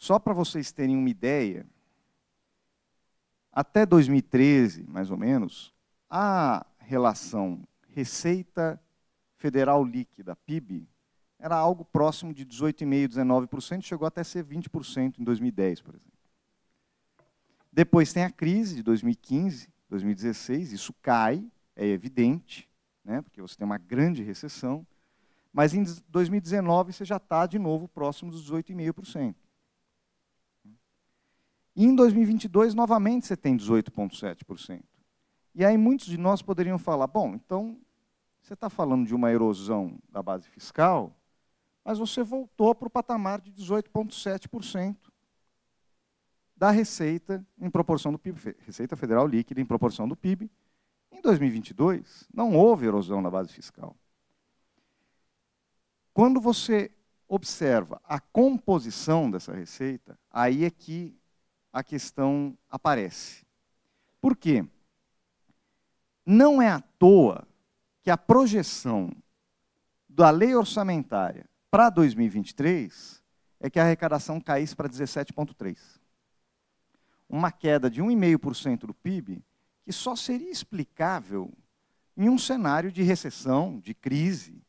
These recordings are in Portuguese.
Só para vocês terem uma ideia, até 2013, mais ou menos, a relação Receita Federal Líquida, PIB, era algo próximo de 18,5%, 19%, chegou até a ser 20% em 2010, por exemplo. Depois tem a crise de 2015, 2016, isso cai, é evidente, né, porque você tem uma grande recessão, mas em 2019 você já está de novo próximo dos 18,5%. E em 2022, novamente, você tem 18,7%. E aí muitos de nós poderiam falar, bom, então, você está falando de uma erosão da base fiscal, mas você voltou para o patamar de 18,7% da receita em proporção do PIB, Receita Federal Líquida em proporção do PIB. Em 2022, não houve erosão na base fiscal. Quando você observa a composição dessa receita, aí é que a questão aparece. Por quê? Não é à toa que a projeção da lei orçamentária para 2023 é que a arrecadação caísse para 17,3%. Uma queda de 1,5% do PIB, que só seria explicável em um cenário de recessão, de crise,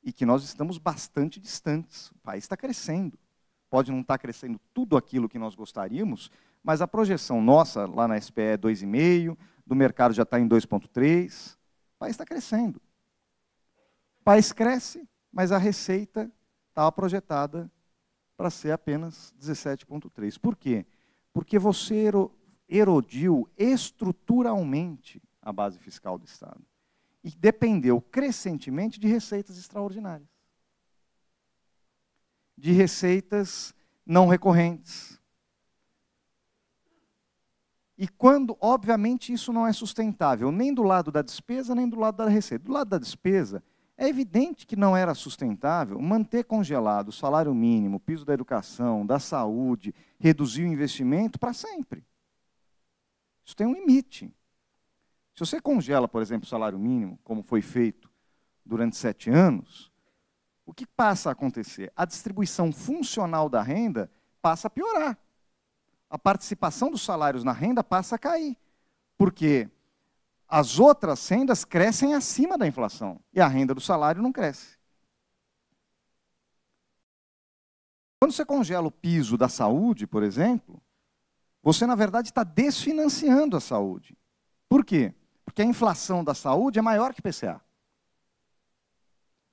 e que nós estamos bastante distantes. O país está crescendo. Pode não estar crescendo tudo aquilo que nós gostaríamos, mas a projeção nossa, lá na SPE, é 2,5%, do mercado já está em 2,3%. O país está crescendo. O país cresce, mas a receita estava projetada para ser apenas 17,3%. Por quê? Porque você erodiu estruturalmente a base fiscal do Estado. E dependeu crescentemente de receitas extraordinárias. De receitas não recorrentes. E quando, obviamente, isso não é sustentável, nem do lado da despesa, nem do lado da receita. Do lado da despesa, é evidente que não era sustentável manter congelado o salário mínimo, o piso da educação, da saúde, reduzir o investimento para sempre. Isso tem um limite. Se você congela, por exemplo, o salário mínimo, como foi feito durante 7 anos, o que passa a acontecer? A distribuição funcional da renda passa a piorar. A participação dos salários na renda passa a cair. Porque as outras rendas crescem acima da inflação e a renda do salário não cresce. Quando você congela o piso da saúde, por exemplo, você, na verdade, está desfinanciando a saúde. Por quê? Porque a inflação da saúde é maior que o IPCA.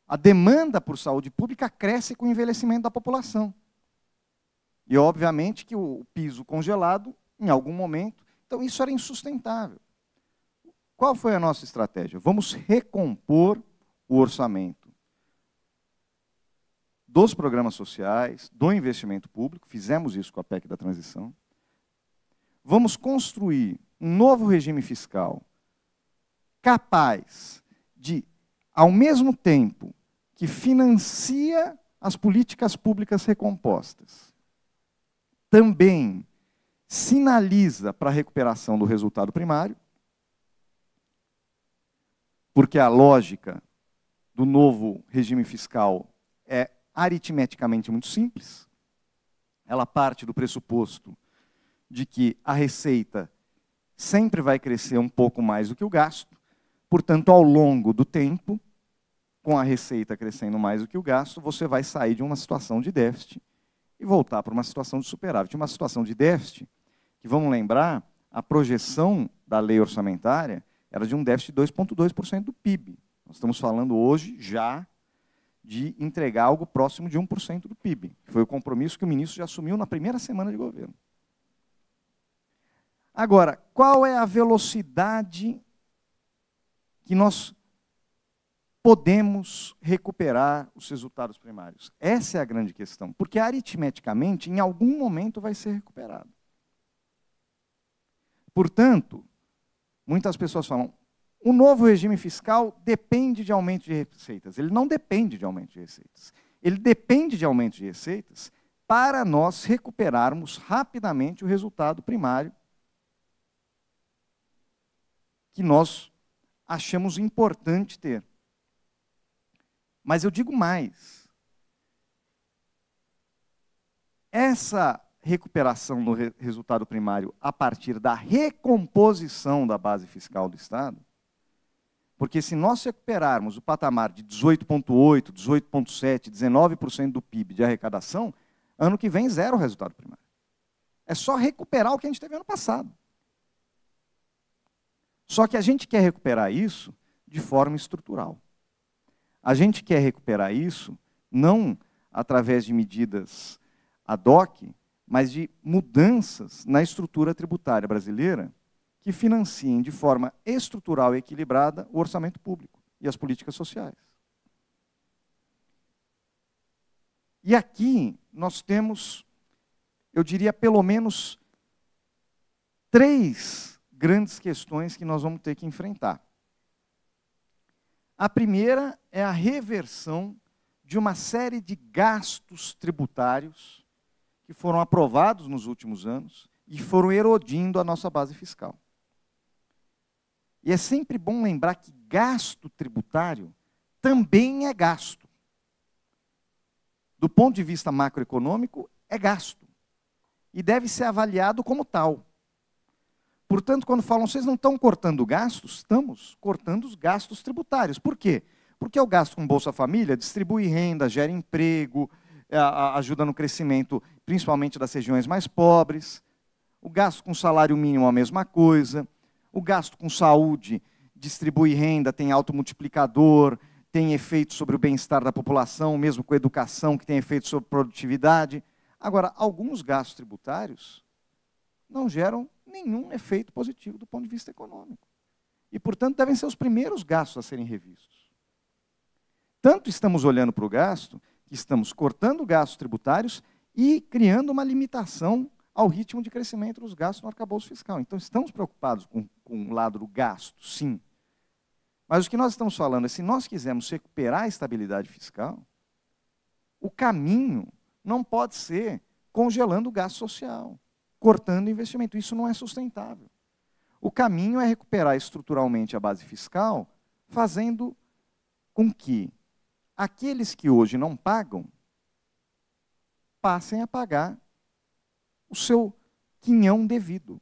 A demanda por saúde pública cresce com o envelhecimento da população. E, obviamente, que o piso congelado, em algum momento, então isso era insustentável. Qual foi a nossa estratégia? Vamos recompor o orçamento dos programas sociais, do investimento público, fizemos isso com a PEC da transição. Vamos construir um novo regime fiscal capaz de, ao mesmo tempo que financia as políticas públicas recompostas, também sinaliza para a recuperação do resultado primário, porque a lógica do novo regime fiscal é aritmeticamente muito simples. Ela parte do pressuposto de que a receita sempre vai crescer um pouco mais do que o gasto, portanto, ao longo do tempo, com a receita crescendo mais do que o gasto, você vai sair de uma situação de déficit e voltar para uma situação de superávit. Uma situação de déficit, que vamos lembrar, a projeção da lei orçamentária era de um déficit de 2,2% do PIB. Nós estamos falando hoje já de entregar algo próximo de 1% do PIB, que foi o compromisso que o ministro já assumiu na primeira semana de governo. Agora, qual é a velocidade que nós podemos recuperar os resultados primários? Essa é a grande questão, porque aritmeticamente, em algum momento, vai ser recuperado. Portanto, muitas pessoas falam, o novo regime fiscal depende de aumento de receitas. Ele não depende de aumento de receitas. Ele depende de aumento de receitas para nós recuperarmos rapidamente o resultado primário que nós achamos importante ter. Mas eu digo mais. essa recuperação no resultado primário a partir da recomposição da base fiscal do Estado, porque se nós recuperarmos o patamar de 18,8%, 18,7%, 19% do PIB de arrecadação, ano que vem zero o resultado primário. É só recuperar o que a gente teve ano passado. Só que a gente quer recuperar isso de forma estrutural. A gente quer recuperar isso não através de medidas ad hoc, mas de mudanças na estrutura tributária brasileira que financiem de forma estrutural e equilibrada o orçamento público e as políticas sociais. E aqui nós temos, eu diria, pelo menos 3 grandes questões que nós vamos ter que enfrentar. A primeira é a reversão de uma série de gastos tributários que foram aprovados nos últimos anos e foram erodindo a nossa base fiscal. E é sempre bom lembrar que gasto tributário também é gasto. Do ponto de vista macroeconômico, é gasto. E deve ser avaliado como tal. Portanto, quando falam, vocês não estão cortando gastos? Estamos cortando os gastos tributários. Por quê? Porque o gasto com Bolsa Família distribui renda, gera emprego, ajuda no crescimento, principalmente das regiões mais pobres. O gasto com salário mínimo é a mesma coisa. O gasto com saúde distribui renda, tem automultiplicador, tem efeito sobre o bem-estar da população, mesmo com educação, que tem efeito sobre produtividade. Agora, alguns gastos tributários não geram nenhum efeito positivo do ponto de vista econômico. E, portanto, devem ser os primeiros gastos a serem revistos. Tanto estamos olhando para o gasto, que estamos cortando gastos tributários e criando uma limitação ao ritmo de crescimento dos gastos no arcabouço fiscal. Então, estamos preocupados com o lado do gasto, sim. Mas o que nós estamos falando é, se nós quisermos recuperar a estabilidade fiscal, o caminho não pode ser congelando o gasto social, cortando o investimento. Isso não é sustentável. O caminho é recuperar estruturalmente a base fiscal, fazendo com que aqueles que hoje não pagam passem a pagar o seu quinhão devido.